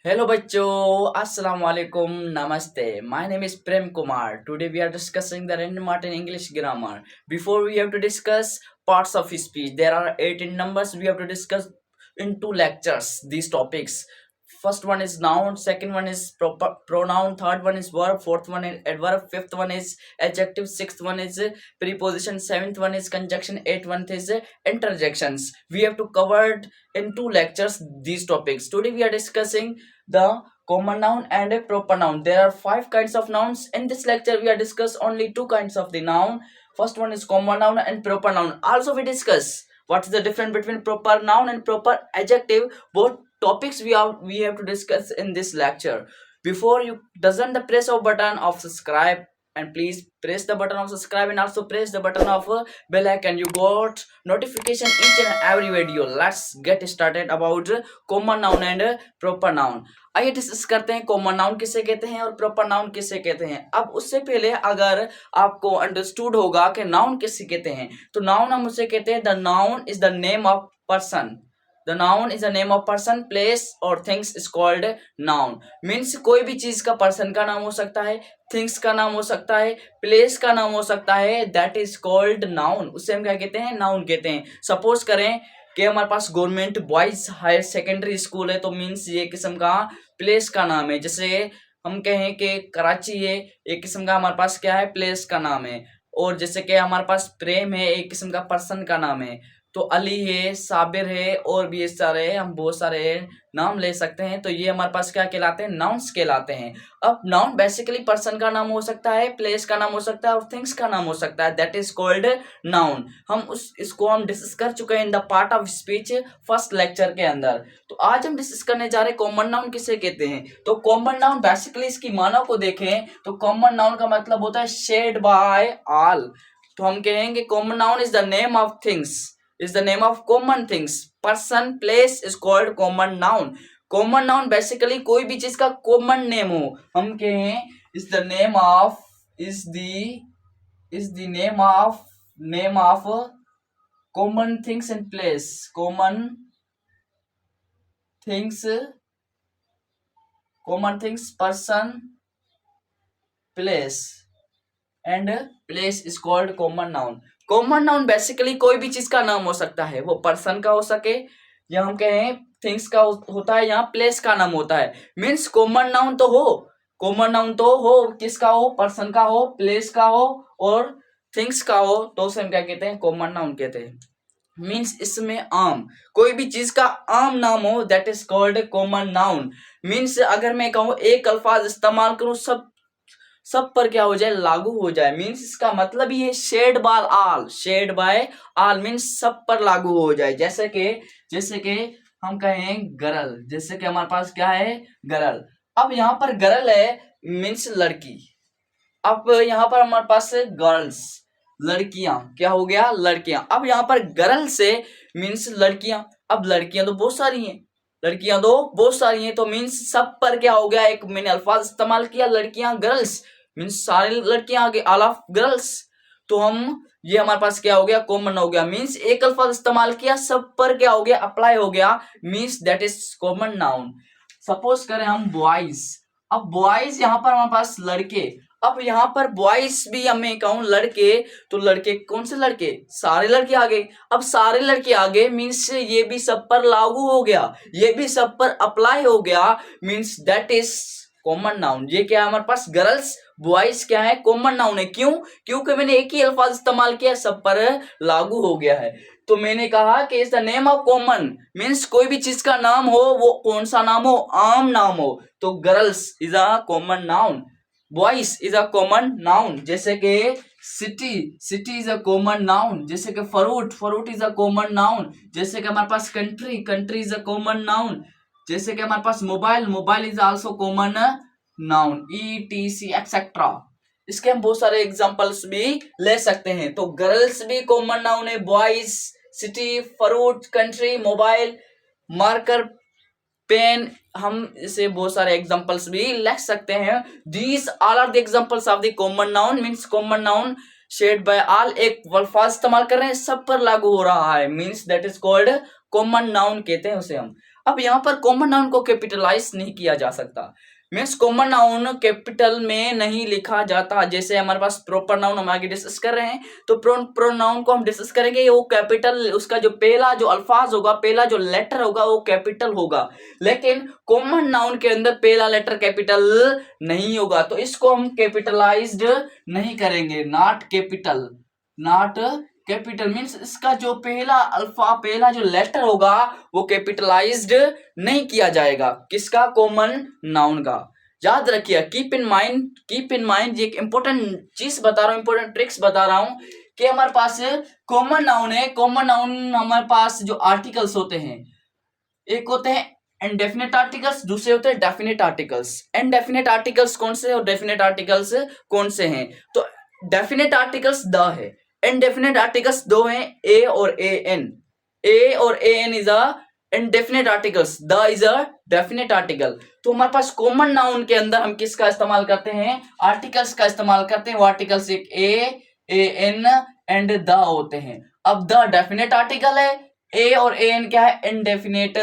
Hello bachcho, Assalamu alaikum, Namaste. My name is Prem Kumar. Today we are discussing the Randy Martin English grammar. Before we have to discuss parts of his speech, there are 18 numbers we have to discuss in two lectures. These topics. First one is noun, second one is pronoun, third one is verb, fourth one is adverb, fifth one is adjective, sixth one is preposition, seventh one is conjunction, eighth one is interjections. We have to cover in two lectures these topics. Today we are discussing the common noun and a proper noun. There are five kinds of nouns. In this lecture we are discuss only two kinds of the noun. First one is common noun and proper noun. Also we discuss what is the difference between proper noun and proper adjective. Both topics we have to discuss in this lecture. Before you doesn't the press of button of subscribe, and please press the button of subscribe and also press the button of bell icon. You got notification each and every video. Let's get started about common noun and proper noun. आइए discuss करते हैं common noun किसे कहते हैं और proper noun किसे कहते हैं. अब उससे पहले अगर आपको अंडरस्टूड होगा कि नाउन किसे कहते हैं, तो नाउन हम उसे कहते हैं the noun is the name of person. The noun is the name of person, place or things is called noun. Means कोई भी चीज का person का नाम हो सकता है, things का नाम हो सकता है, place का नाम हो सकता है. That is called noun. उसे हम क्या कहते हैं? नाउन कहते हैं. सपोज करें कि हमारे पास government boys higher secondary school है, तो मीन्स ये किस्म का प्लेस का नाम है. जैसे हम कहें कि कराची है, एक किस्म का हमारे पास क्या है? प्लेस का नाम है. और जैसे कि हमारे पास प्रेम है, एक किस्म का पर्सन का नाम है. तो अली है, साबिर है और भी ये सारे हम बहुत सारे नाम ले सकते हैं. तो ये हमारे पास क्या कहलाते हैं? नाउन्स कहलाते हैं. अब नाउन बेसिकली पर्सन का नाम हो सकता है, प्लेस का नाम हो सकता है और थिंग्स का नाम हो सकता है. That is called noun. इसको हम डिस्कस कर चुके हैं in the part of speech first lecture के अंदर. तो आज हम डिस्कस करने जा रहे हैं कॉमन नाउन किसे कहते हैं. तो कॉमन नाउन बेसिकली इसकी मानव को देखें तो कॉमन नाउन का मतलब होता है शेयर्ड बाय ऑल. तो हम कहेंगे common noun is the name of things, is the name of common things. Person, place is called common noun. Common noun basically कोई भी चीज का common name हो, हम कहें is the name of is the name of common things and place. Common things, person, place and place is called common noun. Common noun basically कोई भी चीज का नाम हो सकता है, वो पर्सन का हो सके या हम कहें थिंग्स का होता है या प्लेस का नाम होता है. मीन्स कॉमन नाउन तो हो किसका हो? पर्सन का हो, प्लेस का हो और थिंग्स का हो, तो उसे हम क्या कहते हैं? कॉमन नाउन कहते हैं. मीन्स इसमें आम कोई भी चीज का आम नाम हो, that is called common noun. Means अगर मैं कहूँ एक अल्फाज इस्तेमाल करूं सब पर क्या हो जाए? लागू हो जाए. मीन्स इसका मतलब ही है शेयर्ड बाय ऑल मीन्स सब पर लागू हो जाए. जैसे कि हम कहें गरल, जैसे कि हमारे पास क्या है? गरल. अब यहाँ पर गरल है मीन्स लड़की. अब यहाँ पर हमारे पास गर्ल्स, लड़कियां. क्या हो गया? लड़कियां. अब यहाँ पर गरल से मीन्स लड़कियां. अब लड़कियां तो बहुत सारी हैं, तो मीन्स सब पर क्या हो गया? एक मैंने अल्फाज इस्तेमाल किया लड़कियां, गर्ल्स. मीन्स सारी लड़कियां आ गई, ऑल ऑफ गर्ल्स. तो हम ये हमारे पास क्या हो गया? कॉमन हो गया. मीन्स एक अल्फाज इस्तेमाल किया, सब पर क्या हो गया? अप्लाई हो गया. Means that is common noun. Suppose करें हम बॉयज. अब बॉयज यहाँ पर हमारे पास लड़के. अब यहाँ पर बॉयज भी हमें कहूं लड़के, तो लड़के कौन से लड़के? सारे लड़के आ गए. अब सारे लड़के आ गए मीन्स ये भी सब पर लागू हो गया, ये भी सब पर अप्लाई हो गया. Means that is common noun. ये क्या है हमारे पास? गर्ल्स, बॉयज क्या है? कॉमन नाउन है. क्यों? क्योंकि मैंने एक ही अल्फाज इस्तेमाल किया, सब पर लागू हो गया है. तो मैंने कहा कि is the name of common means कोई भी चीज का नाम हो, वो कौन सा नाम हो? आम नाम हो. तो girls is a common noun, boys is a common noun. जैसे कि city is a common noun. जैसे कि fruit is a common noun. जैसे कि हमारे पास country is a common noun. जैसे कि हमारे पास mobile is also common noun. ETC etcetera. इसके हम बहुत सारे एग्जांपल्स भी ले सकते हैं. तो गर्ल्स भी कॉमन नाउन है, boys, city, fruit, country, mobile, marker, pen, हम इसे बहुत सारे एग्जांपल्स भी लिख सकते हैं. These all are the examples of the common noun. Means common noun shared by all. एक अल्फाज इस्तेमाल कर रहे हैं, सब पर लागू हो रहा है. Means that is called common noun कहते हैं उसे हम। अब यहाँ पर कॉमन नाउन को कैपिटलाइज नहीं किया जा सकता, मीन्स कॉमन नाउन कैपिटल में नहीं लिखा जाता। जैसे हमारे पास प्रॉपर नाउन हम आगे डिस्कस कर रहे हैं, तो प्रोनाउन को हम डिस्कस करेंगे, वो कैपिटल, उसका जो पहला जो अल्फाज होगा, पहला जो लेटर होगा वो कैपिटल होगा, लेकिन कॉमन नाउन के अंदर पहला लेटर कैपिटल नहीं होगा, तो इसको हम कैपिटलाइज्ड नहीं करेंगे। Not capital, not capital means इसका जो पहला जो लेटर होगा वो कैपिटलाइज्ड नहीं किया जाएगा। किसका? कॉमन नाउन का। याद रखिए, कीप इन माइंड, ये एक इंपॉर्टेंट चीज बता रहा हूँ, इंपॉर्टेंट ट्रिक्स बता रहा हूँ कि हमारे पास कॉमन नाउन है। कॉमन नाउन हमारे पास जो आर्टिकल्स होते हैं, एक होते हैं इनडेफिनेट आर्टिकल्स, दूसरे होते हैं डेफिनेट आर्टिकल्स। इनडेफिनेट आर्टिकल्स कौन से और डेफिनेट आर्टिकल्स कौन से हैं? तो डेफिनेट आर्टिकल्स द है, इनडेफिनेट आर्टिकल्स दो हैं, ए और ए एन। ए और a an is a indefinite articles, the is a definite article. तो हमारे पास कॉमन नाउन के अंदर हम किसका इस्तेमाल करते हैं? आर्टिकल्स का इस्तेमाल करते हैं। वो आर्टिकल्स एक ए एन एंड द होते हैं। अब द डेफिनेट आर्टिकल है, ए और ए एन क्या है? इनडेफिनेट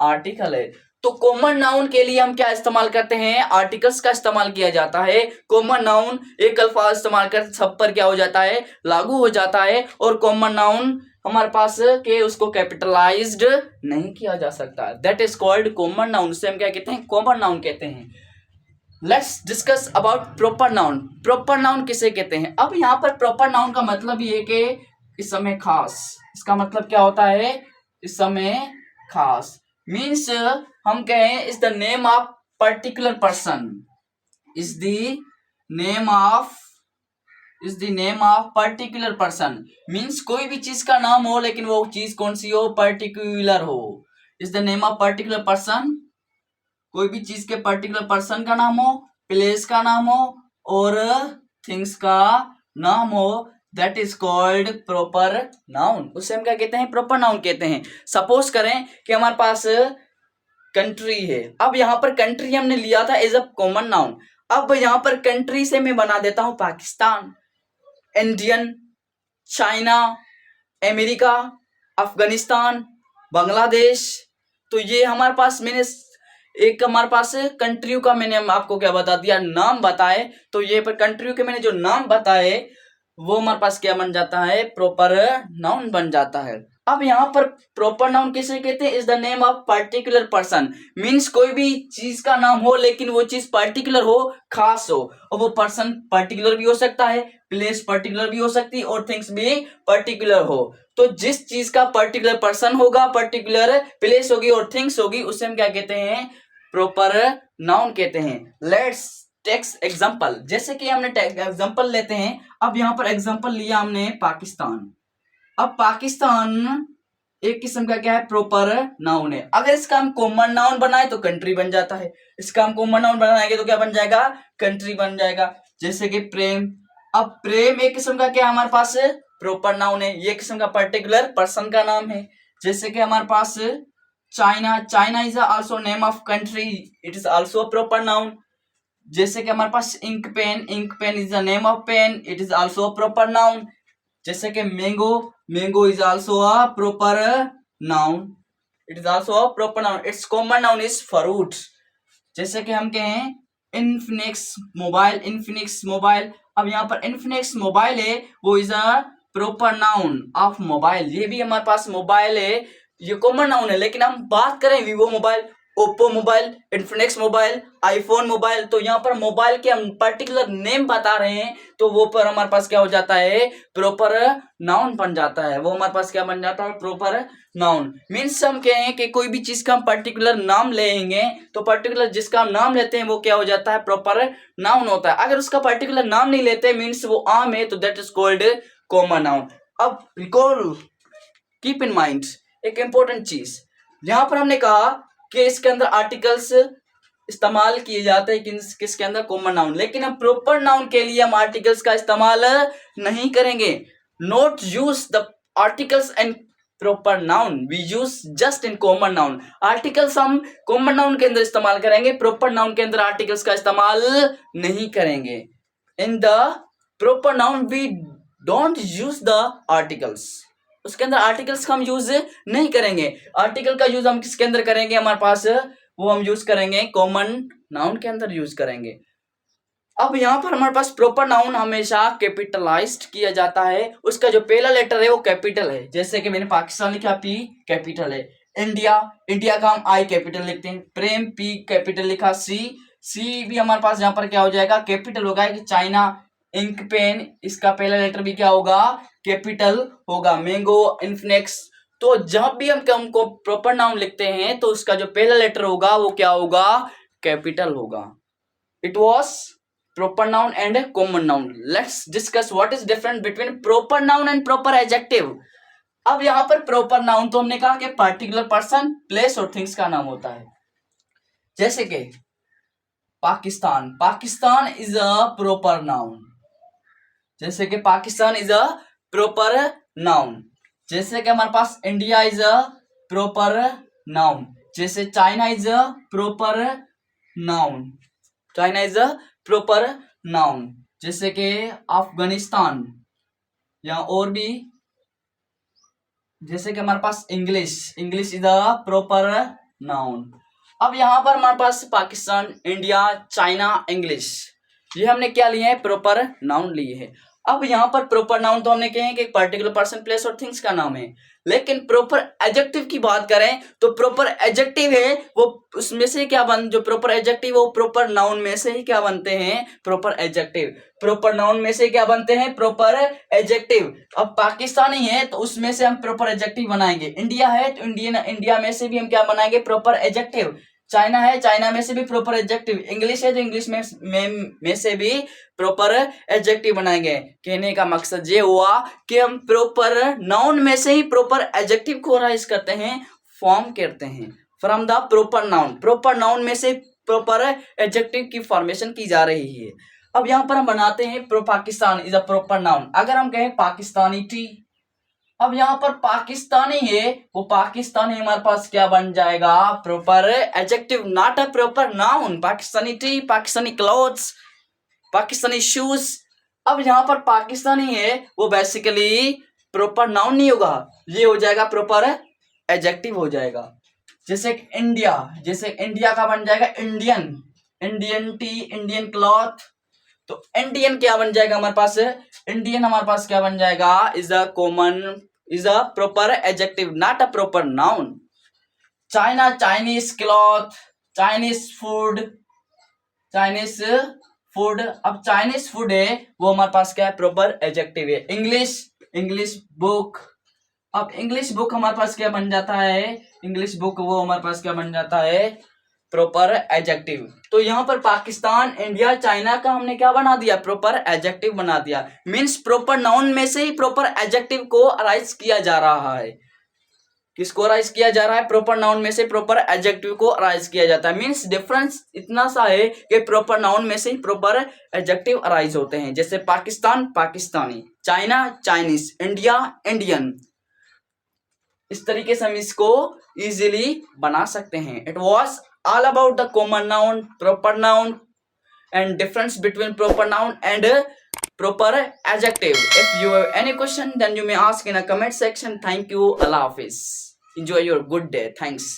आर्टिकल है। तो कॉमन नाउन के लिए हम क्या इस्तेमाल करते हैं? आर्टिकल्स का इस्तेमाल किया जाता है। कॉमन नाउन एक अल्फाज इस्तेमाल कर सब पर क्या हो जाता है? लागू हो जाता है। और कॉमन नाउन हमारे पास के उसको कैपिटलाइज्ड नहीं किया जा सकता, that is called common noun. उसे हम क्या कहते हैं? कॉमन नाउन कहते हैं। Let's discuss about proper noun. Proper noun किसे कहते हैं? अब यहाँ पर प्रॉपर नाउन का मतलब ये है कि इस समय खास, इसका मतलब क्या होता है? इस समय खास मीन्स हम कहें is the name of particular person, is the name of particular person means कोई भी चीज का नाम हो लेकिन वो चीज कौन सी हो? पर्टिकुलर हो। Is the name of particular person, कोई भी चीज के पर्टिकुलर पर्सन का नाम हो, प्लेस का नाम हो और थिंग्स का नाम हो, that is called proper noun. उसे हम क्या कहते हैं? प्रॉपर नाउन कहते हैं। सपोज करें कि हमारे पास कंट्री है। अब यहाँ पर कंट्री हमने लिया था एज अ कॉमन नाउन। अब यहाँ पर कंट्री से मैं बना देता हूं Pakistan, Indian, China, America, Afghanistan, Bangladesh. तो ये हमारे पास मैंने एक हमारे पास कंट्रियों का मैंने आपको क्या बता दिया? नाम बताए। तो ये पर कंट्रियों के मैंने जो नाम बताए वो हमारे पास क्या बन जाता है? प्रॉपर नाउन बन जाता है। अब यहाँ पर प्रॉपर नाउन किसे कहते हैं? Is the name of particular person means कोई भी चीज का नाम हो लेकिन वो चीज पर्टिकुलर हो, खास हो, और वो पर्सन पर्टिकुलर भी हो सकता है, प्लेस पर्टिकुलर भी हो सकती है और थिंग्स भी पर्टिकुलर हो। तो जिस चीज का पर्टिकुलर पर्सन होगा, पर्टिकुलर प्लेस होगी और थिंग्स होगी, उसे हम क्या कहते हैं? प्रॉपर नाउन कहते हैं। लेट्स टेक्स एग्जांपल, जैसे कि हमने एग्जांपल लेते हैं। अब यहाँ पर एग्जांपल लिया हमने पाकिस्तान। अब पाकिस्तान एक किस्म का क्या है? प्रॉपर नाउन है। अगर इसका हम कॉमन नाउन बनाए तो कंट्री बन जाता है, इसका हम कॉमन नाउन बनाएंगे तो क्या बन जाएगा? कंट्री बन जाएगा। जैसे कि प्रेम। अब प्रेम एक किस्म का क्या हमारे पास? प्रॉपर नाउन है, ये किस्म का पर्टिकुलर पर्सन का नाम है। जैसे कि हमारे पास China, China is also name of country, it is also proper noun. जैसे कि हमारे पास ink pen, ink pen is the name of pen, it is also proper noun. जैसे कि mango, mango is also a proper noun, it is also a proper noun. Its common noun is fruit. जैसे कि हम कहें Infinix mobile, Infinix mobile. अब यहाँ पर Infinix mobile है, वो is a proper noun of mobile. ये भी हमारे पास मोबाइल है, ये कॉमन नाउन है। लेकिन हम बात करें Vivo mobile, Oppo mobile, Infinix mobile, iPhone mobile, तो यहाँ पर मोबाइल के हम पर्टिकुलर नेम बता रहे हैं, तो वो पर हमारे पास क्या हो जाता है? प्रॉपर नाउन बन जाता है। वो हमारे पास क्या बन जाता है? Proper noun. मीन्स हम कहें कि कोई भी चीज का हम पर्टिकुलर नाम लेंगे तो पर्टिकुलर जिसका हम नाम लेते हैं वो क्या हो जाता है? प्रॉपर नाउन होता है। अगर उसका पर्टिकुलर नाम नहीं लेते मीन्स वो आम है, तो that is called common noun. अब रिकॉल, कीप इन माइंड एक इंपॉर्टेंट चीज, यहां पर हमने कहा कि इसके अंदर आर्टिकल्स इस्तेमाल किए जाते हैं किसके अंदर? Common noun. लेकिन हम प्रॉपर नाउन के लिए हम आर्टिकल्स का इस्तेमाल नहीं करेंगे। Not use the articles and proper noun, we use just in common noun. Articles हम कॉमन नाउन के अंदर इस्तेमाल करेंगे, प्रॉपर नाउन के अंदर आर्टिकल्स का इस्तेमाल नहीं करेंगे। In the proper noun we don't use the articles. उसके अंदर आर्टिकल्स का हम यूज नहीं करेंगे। आर्टिकल का यूज हम किसके अंदर करेंगे, हमारे पास वो हम यूज करेंगे कॉमन नाउन के अंदर यूज करेंगे। अब यहाँ पर हमारे पास प्रॉपर नाउन हमेशा कैपिटलाइज्ड किया जाता है, उसका जो पहला लेटर है वो कैपिटल है। जैसे कि मैंने पाकिस्तान लिखा, पी कैपिटल है। इंडिया, इंडिया का हम आई कैपिटल लिखते हैं। प्रेम, पी कैपिटल लिखा। सी भी हमारे पास यहाँ पर क्या हो जाएगा, कैपिटल होगा। कि चाइना, इंक पेन, इसका पहला लेटर भी क्या होगा, कैपिटल होगा। Mango, Infinix. तो जब भी हमको प्रॉपर नाउन लिखते हैं तो उसका जो पहला लेटर होगा वो क्या होगा, कैपिटल होगा। It was proper noun and common noun. Let's discuss what is different between proper noun and proper adjective. अब यहां पर proper noun तो हमने कहा कि particular person, place और things का नाम होता है। जैसे कि Pakistan, Pakistan is a proper noun। जैसे कि Pakistan is a proper noun। जैसे कि हमारे पास India is a proper noun। जैसे China is a proper noun। China is a proper noun. जैसे कि अफगानिस्तान या और भी, जैसे कि हमारे पास English, English is a proper noun. अब यहां पर हमारे पास पाकिस्तान, इंडिया, चाइना, इंग्लिश, ये हमने क्या लिए हैं, प्रॉपर नाउन लिए हैं। अब यहाँ पर प्रॉपर नाउन तो हमने कहे हैं कि एक पर्टिकुलर पर्सन, प्लेस और थिंग्स का नाम है। लेकिन प्रॉपर एडजेक्टिव की बात करें तो प्रॉपर एडजेक्टिव है वो उसमें से क्या जो प्रॉपर एडजेक्टिव वो प्रॉपर नाउन में से ही क्या बनते हैं, प्रॉपर एडजेक्टिव। प्रॉपर नाउन में से क्या बनते हैं, प्रॉपर एडजेक्टिव। अब पाकिस्तानी है तो उसमें से हम प्रॉपर एडजेक्टिव बनाएंगे। इंडिया है तो इंडिया में से भी हम क्या बनाएंगे, प्रॉपर एडजेक्टिव। चाइना है, चाइना में से भी प्रॉपर एडजेक्टिव। इंग्लिश है तो इंग्लिश में से भी प्रॉपर एडजेक्टिव बनाएंगे। कहने का मकसद ये हुआ कि हम प्रॉपर नाउन में से ही प्रॉपर एडजेक्टिव को राइज करते हैं, फॉर्म करते हैं from the proper noun. Proper noun में से प्रॉपर एडजेक्टिव की फॉर्मेशन की जा रही है। अब यहां पर हम बनाते हैं Pakistan is a proper noun. अगर हम कहें पाकिस्तानी टी, अब यहाँ पर पाकिस्तानी है वो पाकिस्तानी हमारे पास क्या बन जाएगा, proper adjective, not a proper noun. Pakistani T, Pakistani clothes, Pakistani shoes. अब यहाँ पर पाकिस्तानी है वो बेसिकली प्रॉपर नाउन नहीं होगा, ये हो जाएगा प्रॉपर एडजेक्टिव हो जाएगा। जैसे इंडिया, जैसे इंडिया का बन जाएगा Indian, Indian T, Indian cloth. तो इंडियन क्या बन जाएगा हमारे पास, इंडियन हमारे पास क्या बन जाएगा, is a common, is a proper adjective, not a proper noun. China, Chinese cloth, Chinese food, Chinese food। अब Chinese food है वो हमारे पास क्या है, प्रॉपर एडजेक्टिव है। English, English book. अब इंग्लिश बुक हमारे पास क्या बन जाता है, इंग्लिश बुक वो हमारे पास क्या बन जाता है, प्रॉपर एडजेक्टिव। तो यहाँ पर पाकिस्तान, इंडिया, चाइना का हमने क्या बना दिया, प्रॉपर एडजेक्टिव बना दिया। मींस प्रॉपर नाउन में से ही प्रॉपर एडजेक्टिव को अराइज किया जा रहा है। किसको अराइज किया जा रहा है, प्रॉपर नाउन में से प्रॉपर एडजेक्टिव को अराइज किया जाता है। मींस डिफरेंस इतना सा है कि प्रॉपर नाउन में से ही प्रॉपर एडजेक्टिव अराइज होते हैं। जैसे Pakistan Pakistani, China Chinese, India Indian. इस तरीके से हम इसको इजीली बना सकते हैं। It was all about the common noun, proper noun, and difference between proper noun and proper adjective. If you have any question then you may ask in a comment section. Thank you. Allah Hafiz. Enjoy your good day. Thanks.